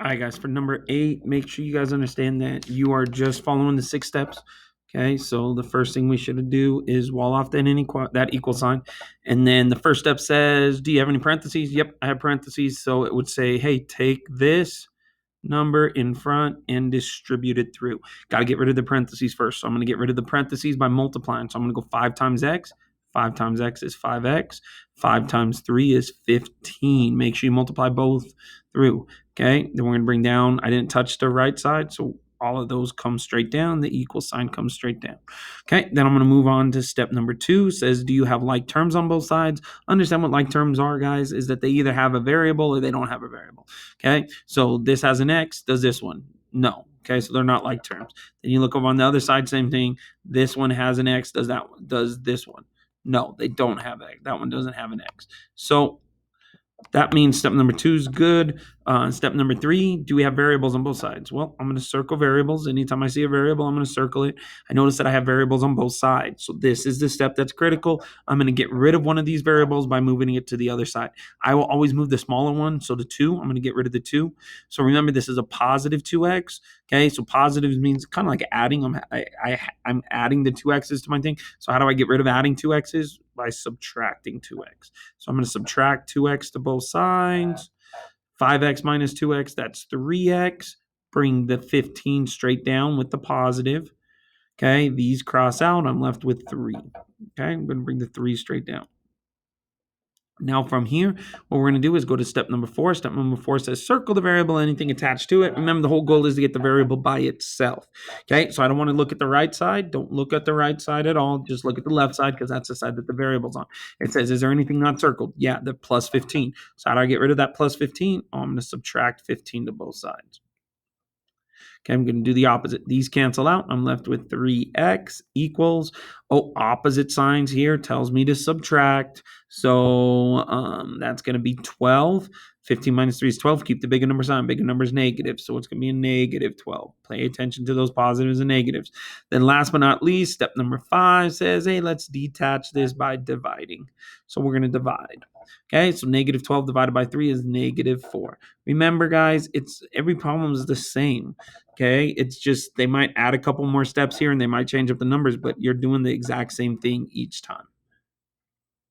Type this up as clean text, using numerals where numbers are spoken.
All right, guys, for number 8, make sure you guys understand that you are just following the 6 steps. Okay, so the first thing we should do is wall off that equal sign. And then the first step says, do you have any parentheses? Yep, I have parentheses. So it would say, hey, take this number in front and distribute it through. Got to get rid of the parentheses first. So I'm going to get rid of the parentheses by multiplying. So I'm going to go 5 times x. 5 times x is 5x. 5 times 3 is 15. Make sure you multiply both through. Okay, then we're going to bring down, I didn't touch the right side, so all of those come straight down. The equal sign comes straight down. Okay, then I'm going to move on to step number 2. Says, do you have like terms on both sides? Understand what like terms are, guys, is that they either have a variable or they don't have a variable. Okay, so this has an x, does this one? No. Okay, so they're not like terms. Then you look over on the other side, same thing. This one has an x, does that one? Does this one? No, they don't have an x. That one doesn't have an x. So that means step number 2 is good. Step number 3, do we have variables on both sides? Well, I'm going to circle variables. Anytime I see a variable, I'm going to circle it. I notice that I have variables on both sides. So this is the step that's critical. I'm going to get rid of one of these variables by moving it to the other side. I will always move the smaller one. So the 2, I'm going to get rid of the 2. So remember, this is a positive 2x. Okay, so positive means kind of like adding. I'm adding the 2x's to my thing. So how do I get rid of adding 2x's? By subtracting 2x. So I'm going to subtract 2x to both sides. 5x minus 2x, that's 3x. Bring the 15 straight down with the positive. Okay, these cross out. I'm left with 3. Okay, I'm going to bring the 3 straight down. Now from here, what we're going to do is go to step number 4. Step number 4 says circle the variable, anything attached to it. Remember, the whole goal is to get the variable by itself. Okay, so I don't want to look at the right side. Don't look at the right side at all. Just look at the left side because that's the side that the variable's on. It says, is there anything not circled? Yeah, the plus 15. So how do I get rid of that plus 15? Oh, I'm going to subtract 15 to both sides. Okay, I'm going to do the opposite. These cancel out. I'm left with 3x equals, opposite signs here tells me to subtract. So that's going to be 12. 15 minus 3 is 12. Keep the bigger number sign. Bigger number is negative. So it's going to be a negative 12. Pay attention to those positives and negatives. Then last but not least, step number 5 says, hey, let's detach this by dividing. So we're going to divide. Okay, so negative 12 divided by 3 is negative 4. Remember, guys, every problem is the same. Okay, it's just they might add a couple more steps here and they might change up the numbers, but you're doing the exact same thing each time.